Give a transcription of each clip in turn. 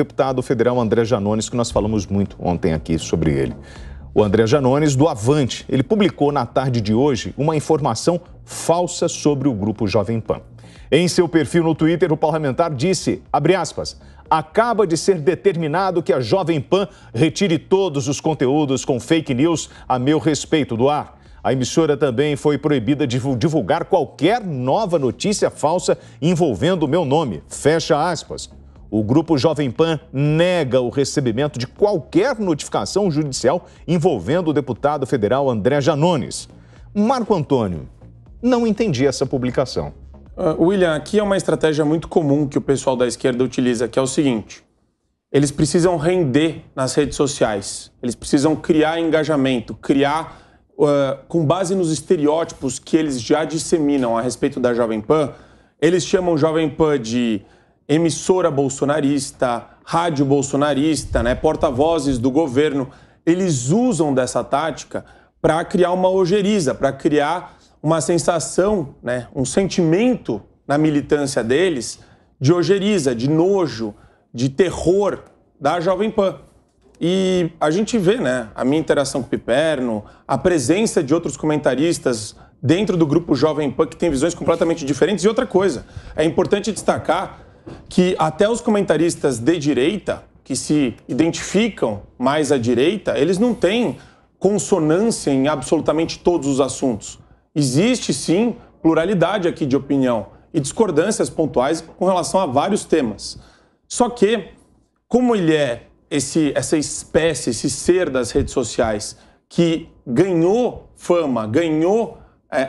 deputado federal André Janones, que nós falamos muito ontem aqui sobre ele. O André Janones, do Avante, ele publicou na tarde de hoje uma informação falsa sobre o grupo Jovem Pan. Em seu perfil no Twitter, o parlamentar disse, abre aspas, acaba de ser determinado que a Jovem Pan retire todos os conteúdos com fake news a meu respeito do ar. A emissora também foi proibida de divulgar qualquer nova notícia falsa envolvendo o meu nome. Fecha aspas. O grupo Jovem Pan nega o recebimento de qualquer notificação judicial envolvendo o deputado federal André Janones. Marco Antônio, não entendi essa publicação. William, aqui é uma estratégia muito comum que o pessoal da esquerda utiliza, que é o seguinte. Eles precisam render nas redes sociais. Eles precisam criar engajamento, com base nos estereótipos que eles já disseminam a respeito da Jovem Pan. Eles chamam Jovem Pan de emissora bolsonarista, rádio bolsonarista, né, porta-vozes do governo. Eles usam dessa tática para criar uma ojeriza, para criar uma sensação, né, um sentimento na militância deles de ojeriza, de nojo, de terror da Jovem Pan. E a gente vê, né, a minha interação com o Piperno, a presença de outros comentaristas dentro do grupo Jovem Pan que tem visões completamente diferentes. E outra coisa, é importante destacar que até os comentaristas de direita, que se identificam mais à direita, eles não têm consonância em absolutamente todos os assuntos. Existe, sim, pluralidade aqui de opinião e discordâncias pontuais com relação a vários temas. Só que, como ele é essa espécie, esse ser das redes sociais que ganhou fama, ganhou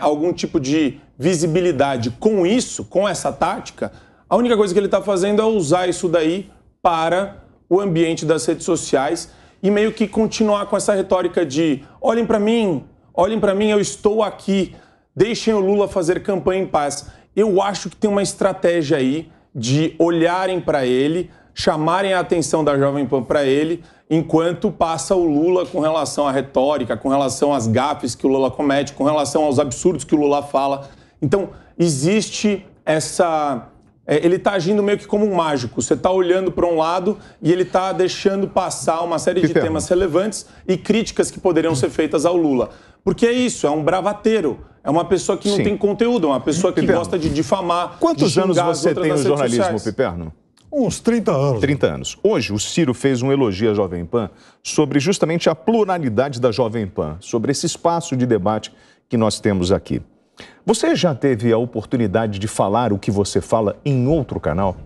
algum tipo de visibilidade com isso, com essa tática, a única coisa que ele está fazendo é usar isso daí para o ambiente das redes sociais e meio que continuar com essa retórica de olhem para mim, eu estou aqui, deixem o Lula fazer campanha em paz. Eu acho que tem uma estratégia aí de olharem para ele, chamarem a atenção da Jovem Pan para ele, enquanto passa o Lula com relação à retórica, com relação às gafes que o Lula comete, com relação aos absurdos que o Lula fala. Então, existe essa... ele está agindo meio que como um mágico. Você está olhando para um lado e ele está deixando passar uma série de temas relevantes e críticas que poderiam ser feitas ao Lula. Porque é isso, é um bravateiro. É uma pessoa que não tem conteúdo, é uma pessoa que gosta de difamar. Quantos anos você tem no jornalismo, Piperno? Uns 30 anos. 30 anos. Hoje, o Ciro fez um elogio à Jovem Pan sobre justamente a pluralidade da Jovem Pan, sobre esse espaço de debate que nós temos aqui. Você já teve a oportunidade de falar o que você fala em outro canal?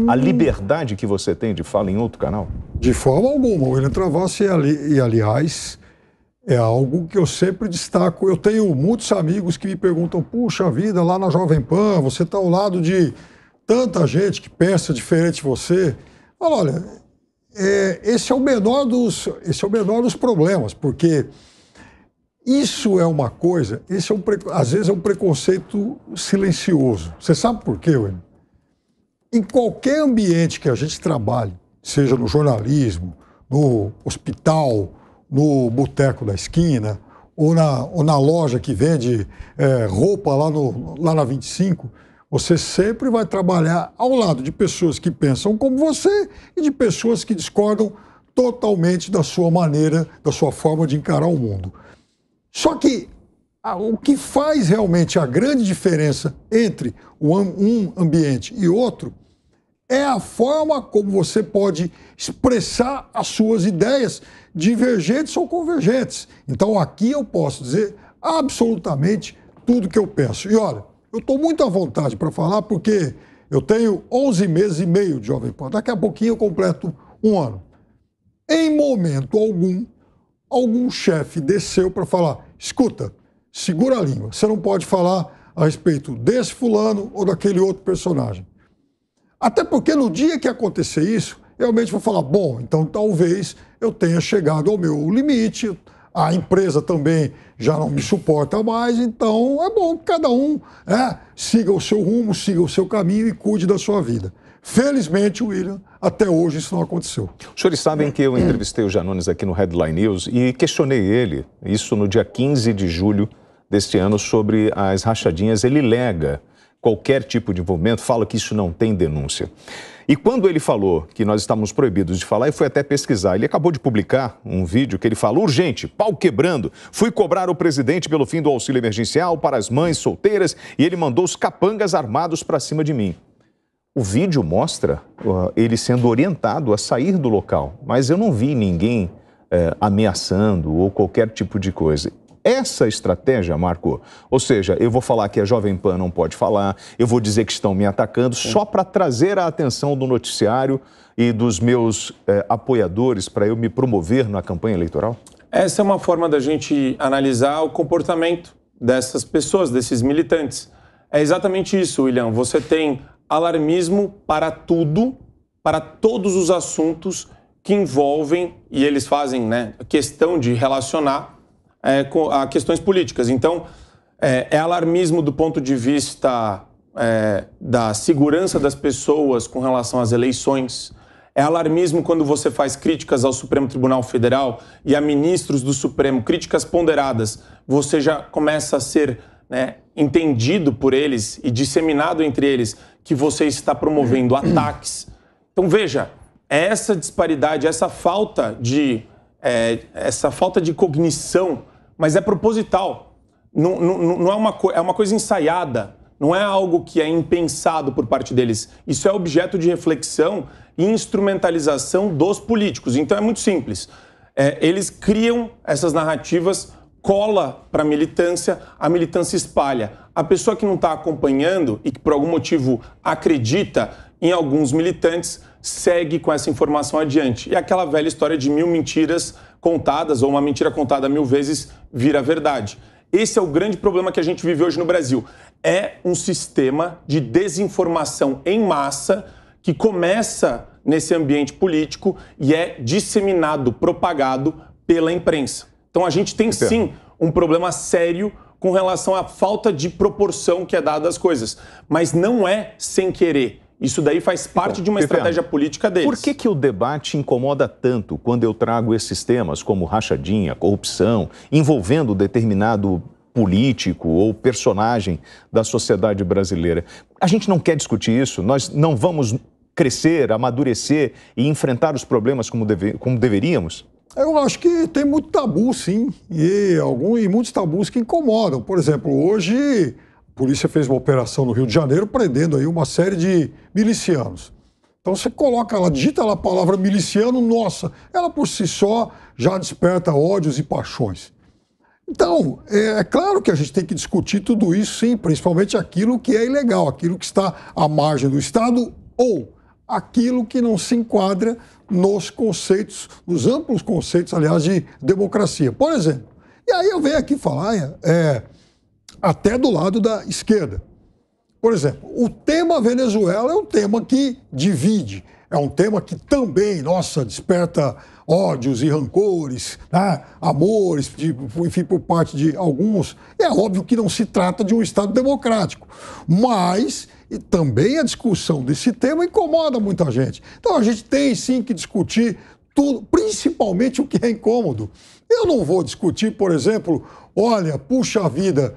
A liberdade que você tem de fala em outro canal? De forma alguma. O William Travassos, aliás, é algo que eu sempre destaco. Eu tenho muitos amigos que me perguntam, puxa vida, lá na Jovem Pan, você está ao lado de tanta gente que pensa diferente de você. Fala, olha, esse é o menor dos problemas, porque isso é uma coisa, às vezes é um preconceito silencioso. Você sabe por quê, William? Em qualquer ambiente que a gente trabalhe, seja no jornalismo, no hospital, no boteco da esquina, ou na loja que vende roupa lá na 25, você sempre vai trabalhar ao lado de pessoas que pensam como você e de pessoas que discordam totalmente da sua maneira, da sua forma de encarar o mundo. Só que o que faz realmente a grande diferença entre um ambiente e outro é a forma como você pode expressar as suas ideias, divergentes ou convergentes. Então aqui eu posso dizer absolutamente tudo que eu penso. E olha, eu estou muito à vontade para falar porque eu tenho 11 meses e meio de Jovem Pan. Daqui a pouquinho eu completo um ano. Em momento algum chefe desceu para falar, escuta, segura a língua, você não pode falar a respeito desse fulano ou daquele outro personagem. Até porque no dia que acontecer isso, realmente vou falar, bom, então talvez eu tenha chegado ao meu limite, a empresa também já não me suporta mais, então é bom que cada um siga o seu rumo, siga o seu caminho e cuide da sua vida. Felizmente, William, até hoje isso não aconteceu. Os senhores sabem que eu entrevistei o Janones aqui no Headline News e questionei ele, isso no dia 15 de julho deste ano, sobre as rachadinhas. Ele nega qualquer tipo de envolvimento, fala que isso não tem denúncia. E quando ele falou que nós estávamos proibidos de falar, eu fui até pesquisar. Ele acabou de publicar um vídeo que ele fala: urgente, pau quebrando. Fui cobrar o presidente pelo fim do auxílio emergencial para as mães solteiras e ele mandou os capangas armados para cima de mim. O vídeo mostra ele sendo orientado a sair do local, mas eu não vi ninguém ameaçando ou qualquer tipo de coisa. Essa estratégia, Marco, ou seja, eu vou falar que a Jovem Pan não pode falar, eu vou dizer que estão me atacando só para trazer a atenção do noticiário e dos meus apoiadores para eu me promover na campanha eleitoral? Essa é uma forma da gente analisar o comportamento dessas pessoas, desses militantes. É exatamente isso, William. Você tem alarmismo para tudo, para todos os assuntos que envolvem, e eles fazem a questão de relacionar a questões políticas. Então, é alarmismo do ponto de vista da segurança das pessoas com relação às eleições. É alarmismo quando você faz críticas ao Supremo Tribunal Federal e a ministros do Supremo, críticas ponderadas, você já começa a ser entendido por eles e disseminado entre eles que você está promovendo ataques. Então, veja, essa disparidade, essa falta de cognição, mas é proposital. Não é uma coisa ensaiada, não é algo que é impensado por parte deles. Isso é objeto de reflexão e instrumentalização dos políticos. Então é muito simples. Eles criam essas narrativas, cola para a militância espalha. A pessoa que não está acompanhando e que por algum motivo acredita em alguns militantes, segue com essa informação adiante. E aquela velha história de 1000 mentiras contadas, ou uma mentira contada 1000 vezes, vira verdade. Esse é o grande problema que a gente vive hoje no Brasil. É um sistema de desinformação em massa que começa nesse ambiente político e é disseminado, propagado pela imprensa. Então a gente tem sim um problema sério com relação à falta de proporção que é dada às coisas. Mas não é sem querer. Isso daí faz parte de uma estratégia política deles. Por que o debate incomoda tanto quando eu trago esses temas como rachadinha, corrupção, envolvendo determinado político ou personagem da sociedade brasileira? A gente não quer discutir isso, nós não vamos crescer, amadurecer e enfrentar os problemas como deveríamos? Eu acho que tem muito tabu, sim, e muitos tabus que incomodam. Por exemplo, hoje a polícia fez uma operação no Rio de Janeiro prendendo aí uma série de milicianos. Então você coloca lá, digita lá a palavra miliciano, nossa, ela por si só já desperta ódios e paixões. Então, é claro que a gente tem que discutir tudo isso, sim, principalmente aquilo que é ilegal, aquilo que está à margem do Estado ou aquilo que não se enquadra nos conceitos, nos amplos conceitos, aliás, de democracia. Por exemplo, e aí eu venho aqui falar até do lado da esquerda. Por exemplo, o tema Venezuela é um tema que divide, é um tema que também, nossa, desperta ódios e rancores, amores, enfim, por parte de alguns. É óbvio que não se trata de um Estado democrático, mas também a discussão desse tema incomoda muita gente. Então a gente tem sim que discutir tudo, principalmente o que é incômodo. Eu não vou discutir, por exemplo, olha, puxa vida,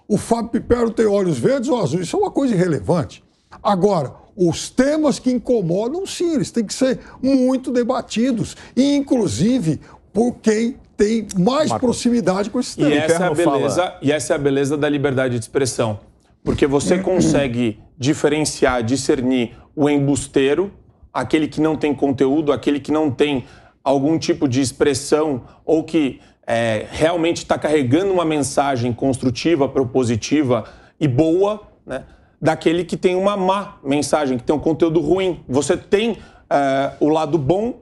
o Fábio Pipero tem olhos verdes ou azuis, isso é uma coisa irrelevante. Agora, os temas que incomodam, sim, eles têm que ser muito debatidos, e inclusive por quem tem mais proximidade com esse tema. E essa é a beleza da liberdade de expressão, porque você consegue diferenciar, discernir o embusteiro, aquele que não tem conteúdo, aquele que não tem algum tipo de expressão ou que realmente está carregando uma mensagem construtiva, propositiva e boa, daquele que tem uma má mensagem, que tem um conteúdo ruim. Você tem o lado bom,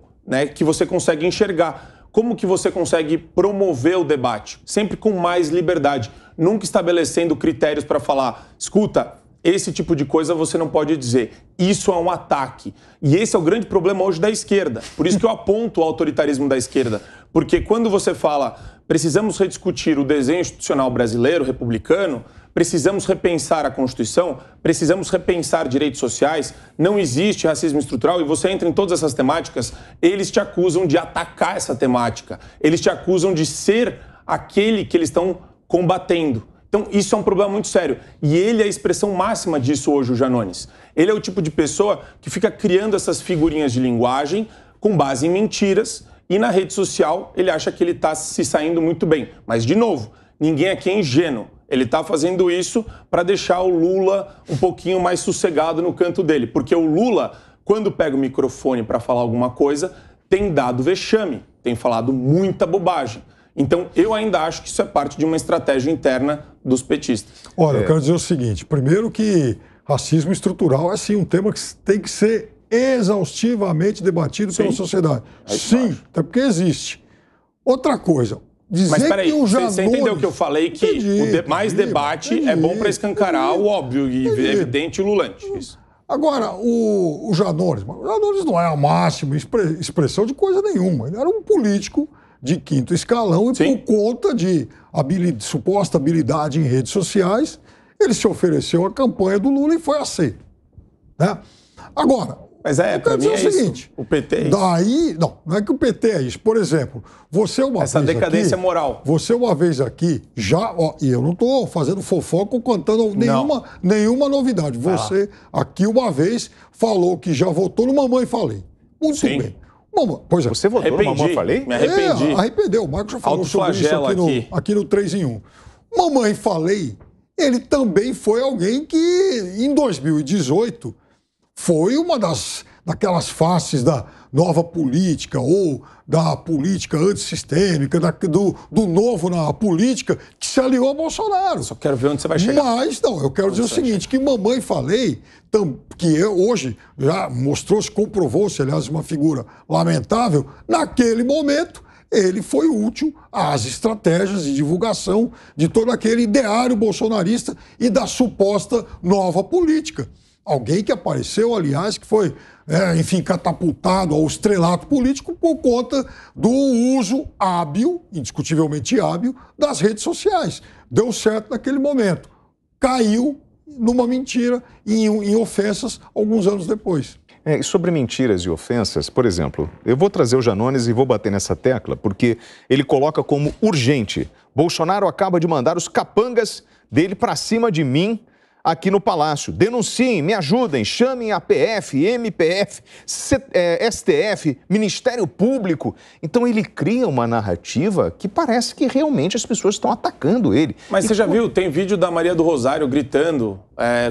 que você consegue enxergar. Como que você consegue promover o debate? Sempre com mais liberdade. Nunca estabelecendo critérios para falar, escuta, esse tipo de coisa você não pode dizer. Isso é um ataque. E esse é o grande problema hoje da esquerda. Por isso que eu aponto o autoritarismo da esquerda. Porque quando você fala, precisamos rediscutir o desenho institucional brasileiro, republicano, precisamos repensar a Constituição, precisamos repensar direitos sociais, não existe racismo estrutural, e você entra em todas essas temáticas, eles te acusam de atacar essa temática. Eles te acusam de ser aquele que eles estão combatendo. Então, isso é um problema muito sério. E ele é a expressão máxima disso hoje, o Janones. Ele é o tipo de pessoa que fica criando essas figurinhas de linguagem com base em mentiras e na rede social ele acha que ele está se saindo muito bem. Mas, de novo, ninguém aqui é ingênuo. Ele está fazendo isso para deixar o Lula um pouquinho mais sossegado no canto dele. Porque o Lula, quando pega o microfone para falar alguma coisa, tem dado vexame, tem falado muita bobagem. Então, eu ainda acho que isso é parte de uma estratégia interna dos petistas. Olha, eu quero dizer o seguinte. Primeiro que racismo estrutural é, sim, um tema que tem que ser exaustivamente debatido pela sociedade. Sim, até porque existe. Outra coisa, dizer mas peraí, que o Janones... você entendeu que eu falei que mais debate é bom para escancarar o óbvio e evidente e ululante. Isso. Agora, o Janones não é a máxima expressão de coisa nenhuma. Ele era um político de quinto escalão e por conta de suposta habilidade em redes sociais, ele se ofereceu à campanha do Lula e foi aceito. Né? Agora, mas para mim é o seguinte, isso. O PT é isso. Daí, não é que o PT é isso. Por exemplo, você uma essa vez decadência aqui, moral. Você uma vez aqui, e eu não estou fazendo fofoca ou contando nenhuma novidade. Você aqui uma vez falou que já votou no Mamãe Falei. Muito bem. Pois é. Você votou no Mamãe Falei? Me arrependi. Arrependeu. O Marcos já falou sobre isso aqui no 3 em 1. Mamãe Falei, ele também foi alguém que, em 2018, foi uma daquelas faces da nova política ou da política antissistêmica, do novo na política, que se aliou a Bolsonaro. Só quero ver onde você vai chegar. Mas, não, eu quero dizer o seguinte, que Mamãe Falei, que hoje já mostrou-se, comprovou-se, aliás, uma figura lamentável, naquele momento ele foi útil às estratégias de divulgação de todo aquele ideário bolsonarista e da suposta nova política. Alguém que apareceu, aliás, que foi, catapultado ao estrelato político por conta do uso hábil, indiscutivelmente hábil, das redes sociais. Deu certo naquele momento. Caiu numa mentira e em ofensas alguns anos depois. E sobre mentiras e ofensas, por exemplo, eu vou trazer o Janones e vou bater nessa tecla, porque ele coloca como urgente: Bolsonaro acaba de mandar os capangas dele para cima de mim aqui no Palácio. Denunciem, me ajudem, chamem a PF, MPF, STF, Ministério Público. Então ele cria uma narrativa que parece que realmente as pessoas estão atacando ele. Mas você já viu, tem vídeo da Maria do Rosário gritando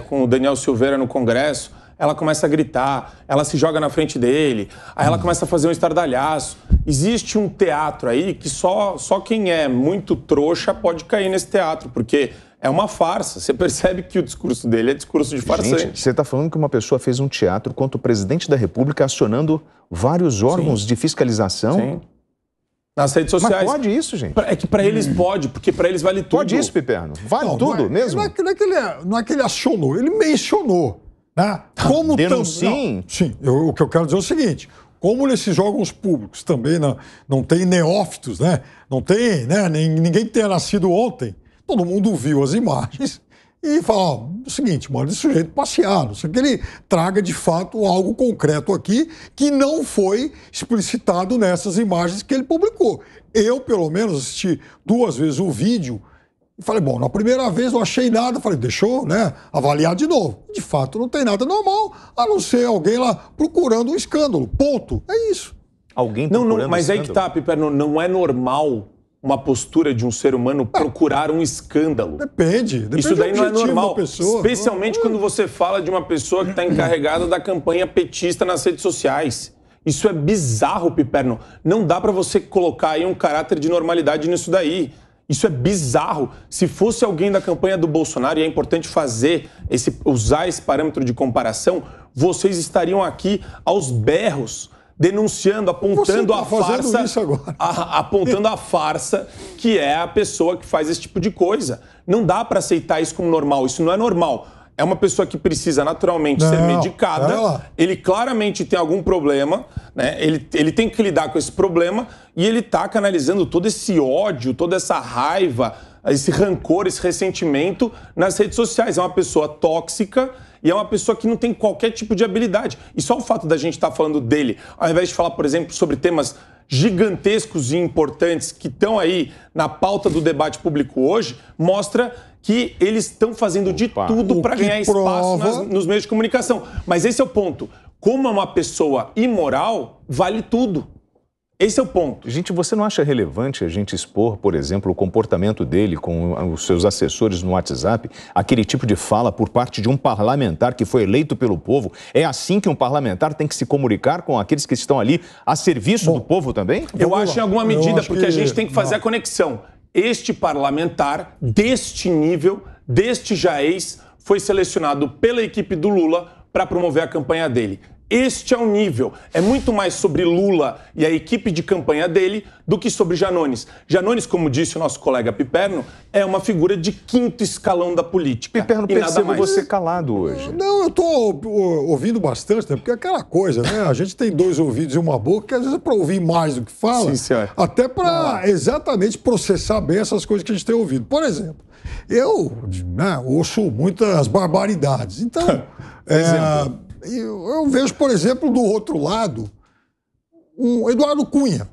com o Daniel Silveira no Congresso. Ela começa a gritar, ela se joga na frente dele, aí ela começa a fazer um estardalhaço. Existe um teatro aí que só quem é muito trouxa pode cair nesse teatro, porque é uma farsa. Você percebe que o discurso dele é discurso de farsante. Gente, você está falando que uma pessoa fez um teatro contra o presidente da República acionando vários órgãos de fiscalização? Sim. Nas redes sociais. Mas pode isso, gente? É que para eles pode, porque para eles vale tudo. Pode isso, Piperno? Vale tudo mesmo? Não é que ele acionou, ele mencionou. Né? Como denunciem. Sim, o que eu quero dizer é o seguinte: como nesses órgãos públicos também não tem neófitos, né? Não tem, né? Ninguém que tenha nascido ontem, todo mundo viu as imagens e fala o seguinte: mano, esse sujeito passeado, isso que ele traga de fato algo concreto aqui que não foi explicitado nessas imagens que ele publicou. Eu, pelo menos, assisti 2 vezes o vídeo. E falei, bom, na primeira vez não achei nada, falei, deixa eu avaliar de novo. De fato, não tem nada normal, a não ser alguém lá procurando um escândalo. Ponto. É isso. Alguém procurando mas escândalo? Aí que tá, Piperno, não é normal uma postura de um ser humano procurar um escândalo. Depende Isso daí não é normal, pessoa. Especialmente quando você fala de uma pessoa que está encarregada da campanha petista nas redes sociais. Isso é bizarro, Piperno. Não dá para você colocar aí um caráter de normalidade nisso daí. Isso é bizarro. Se fosse alguém da campanha do Bolsonaro, e é importante usar esse parâmetro de comparação, vocês estariam aqui aos berros, denunciando, apontando a farsa, apontando a farsa que é a pessoa que faz esse tipo de coisa. Não dá para aceitar isso como normal. Isso não é normal. É uma pessoa que precisa naturalmente ser medicada, ele claramente tem algum problema, né? Ele tem que lidar com esse problema e ele está canalizando todo esse ódio, toda essa raiva, esse rancor, esse ressentimento nas redes sociais. É uma pessoa tóxica e é uma pessoa que não tem qualquer tipo de habilidade. E só o fato da gente estar falando dele, ao invés de falar, por exemplo, sobre temas gigantescos e importantes que estão aí na pauta do debate público hoje, mostra que eles estão fazendo de tudo para ganhar espaço nos meios de comunicação. Mas esse é o ponto. Como é uma pessoa imoral, vale tudo. Esse é o ponto. Gente, você não acha relevante a gente expor, por exemplo, o comportamento dele com os seus assessores no WhatsApp, aquele tipo de fala por parte de um parlamentar que foi eleito pelo povo? É assim que um parlamentar tem que se comunicar com aqueles que estão ali a serviço do povo também? Eu acho em alguma medida, porque a gente tem que fazer a conexão. Este parlamentar, deste nível, deste jaez, foi selecionado pela equipe do Lula para promover a campanha dele. Este é o nível. É muito mais sobre Lula e a equipe de campanha dele do que sobre Janones. Janones, como disse o nosso colega Piperno, é uma figura de quinto escalão da política. Piperno, percebo você calado hoje. Não, eu estou ouvindo bastante, né? Porque é aquela coisa, né? A gente tem 2 ouvidos e uma boca, que às vezes é para ouvir mais do que fala, até para exatamente processar bem essas coisas que a gente tem ouvido. Por exemplo, eu ouço muitas barbaridades. Então, eu vejo, por exemplo, do outro lado, o Eduardo Cunha.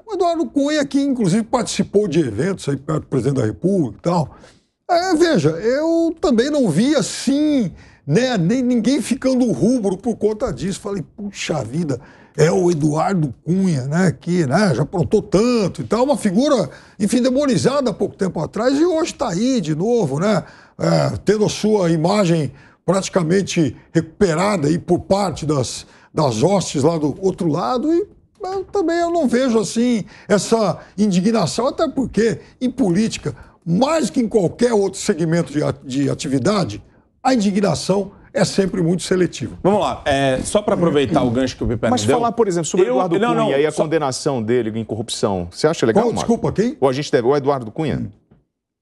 O Eduardo Cunha, que inclusive participou de eventos aí perto do presidente da República e tal. Veja, eu também não vi assim, né, nem ninguém ficando rubro por conta disso. Falei, puxa vida, é o Eduardo Cunha, né, que já aprontou tanto e tal. Uma figura, enfim, demonizada há pouco tempo atrás e hoje está aí de novo, né, tendo a sua imagem praticamente recuperada aí por parte das hostes lá do outro lado, e também eu não vejo assim essa indignação, até porque em política, mais que em qualquer outro segmento de atividade, a indignação é sempre muito seletiva. Vamos lá, só para aproveitar o gancho que o Piperno deu... Mas falar, por exemplo, sobre o Eduardo Cunha e a condenação dele em corrupção, você acha legal, Marco? Desculpa, quem? O Eduardo Cunha?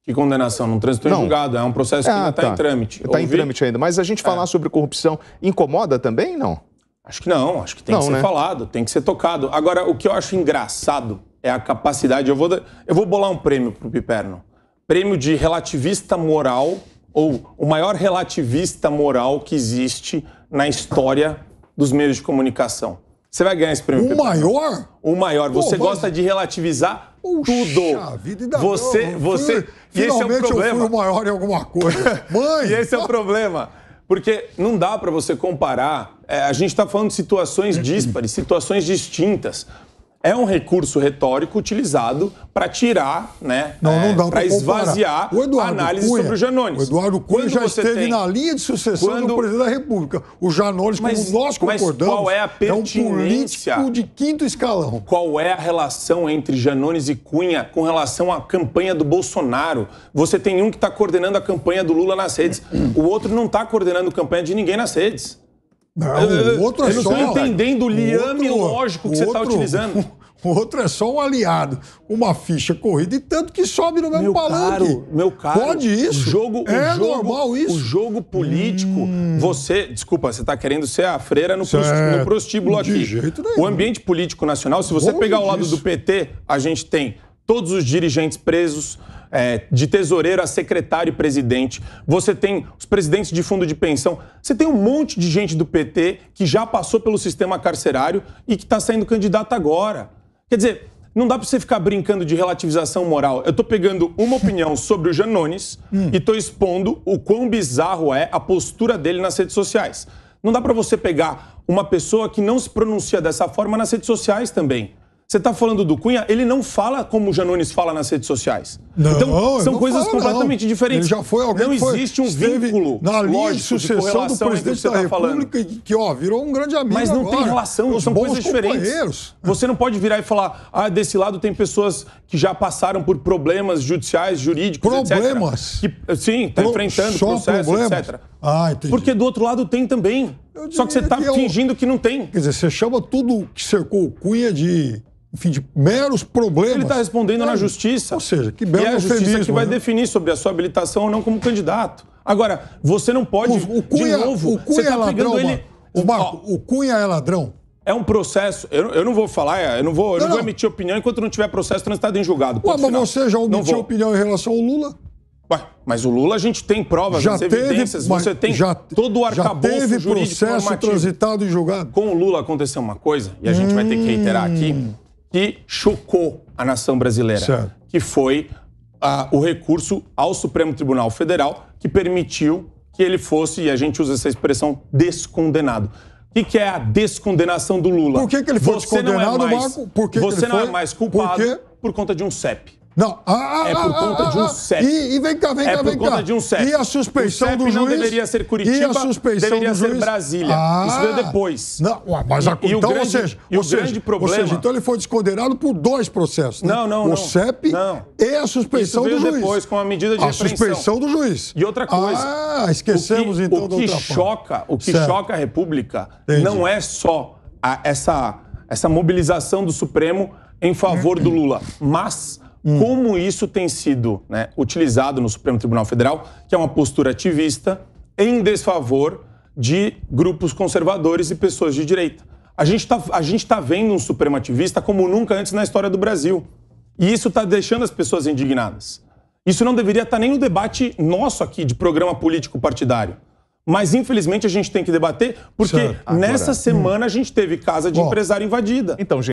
Que condenação? Não transitou em julgado, é um processo que ainda está em trâmite. Está em trâmite ainda, mas a gente falar sobre corrupção incomoda também, não? Acho que não, acho que tem que ser falado, tem que ser tocado. Agora, o que eu acho engraçado é a capacidade... Eu vou bolar um prêmio para o Piperno. Prêmio de relativista moral, ou o maior relativista moral que existe na história dos meios de comunicação. Você vai ganhar esse prêmio, Piperno. Maior? O maior. Você gosta de relativizar tudo. Vida, ainda você e esse é o problema. Eu fui o maior em alguma coisa. Mãe! E esse é o problema. Porque não dá para você comparar. A gente está falando de situações díspares, situações distintas. É um recurso retórico utilizado para tirar, né? Não dá para esvaziar a análise sobre o Janones. O Eduardo Cunha já esteve na linha de sucessão do presidente da República. O Janones, como nós concordamos, qual é a pertinência? É um político de quinto escalão. Qual é a relação entre Janones e Cunha com relação à campanha do Bolsonaro? Você tem um que está coordenando a campanha do Lula nas redes. O outro não está coordenando a campanha de ninguém nas redes. Não, o outro é só... Eu não estou entendendo o liame lógico que você está utilizando. O outro é só um aliado, uma ficha corrida e tanto que sobe no mesmo palanque. Meu caro. Pode isso? Normal isso? O jogo político, Desculpa, você está querendo ser a freira no prostíbulo aqui. De jeito nenhum. O ambiente político nacional, se você pegar o lado do PT, a gente tem todos os dirigentes presos, de tesoureiro a secretário e presidente. Você tem os presidentes de fundo de pensão. Você tem um monte de gente do PT que já passou pelo sistema carcerário e que está sendo candidato agora. Quer dizer, não dá para você ficar brincando de relativização moral. Eu estou pegando uma opinião sobre o Janones e estou expondo o quão bizarro é a postura dele nas redes sociais. Não dá para você pegar uma pessoa que não se pronuncia dessa forma nas redes sociais também. Você está falando do Cunha, ele não fala como o Janones fala nas redes sociais. Não, então, são coisas completamente diferentes. Ele já foi alguém não existe um vínculo na linha de sucessão do presidente da República que virou um grande amigo. Mas não agora. Tem relação, são coisas diferentes. Você não pode virar e falar, desse lado tem pessoas que já passaram por problemas judiciais, jurídicos, problemas? etc. Sim, está enfrentando processo, etc. Entendi. Porque do outro lado tem também. Só que você está fingindo que não tem. Quer dizer, você chama tudo que cercou o Cunha de meros problemas. Ele está respondendo na justiça. Ou seja, que belo eufemismo. E é a justiça que vai definir sobre a sua habilitação ou não como candidato. Agora, você não pode, o Cunha, de novo... O Cunha é ladrão, o Cunha é ladrão. É um processo... Eu não vou falar, eu não vou emitir opinião enquanto não tiver processo transitado em julgado. Mas você já emitiu opinião em relação ao Lula? Mas o Lula a gente tem provas, evidências, você tem todo o arcabouço jurídico normativo. Já teve processo transitado em julgado? Com o Lula aconteceu uma coisa, e a gente vai ter que reiterar aqui, que chocou a nação brasileira, que foi o recurso ao Supremo Tribunal Federal, que permitiu que ele fosse, e a gente usa essa expressão, descondenado. O que é a descondenação do Lula? Por que ele foi descondenado, Marco? Por que você ele não foi? é mais culpado por conta de um CEP. Não. É por conta de um CEP. E vem cá. É por conta de um CEP. E a suspeição do juiz? O CEP não deveria ser Curitiba, e a suspeição deveria do ser juiz? Brasília. Isso veio depois. Não, mas então, o grande problema... então ele foi descondenado por 2 processos, né? Não. O CEP e a suspeição do juiz. Isso veio depois, com a medida de repreensão. A suspeição do juiz. E outra coisa... esquecemos então da outra parte. O que choca a República não é só essa mobilização do Supremo em favor do Lula, mas como isso tem sido, né, utilizado no Supremo Tribunal Federal, que é uma postura ativista em desfavor de grupos conservadores e pessoas de direita. A gente tá vendo um Supremo ativista como nunca antes na história do Brasil. E isso está deixando as pessoas indignadas. Isso não deveria estar nem no debate nosso aqui de programa político partidário. Mas, infelizmente, a gente tem que debater, porque nessa semana a gente teve casa de empresário invadida. Então, gente...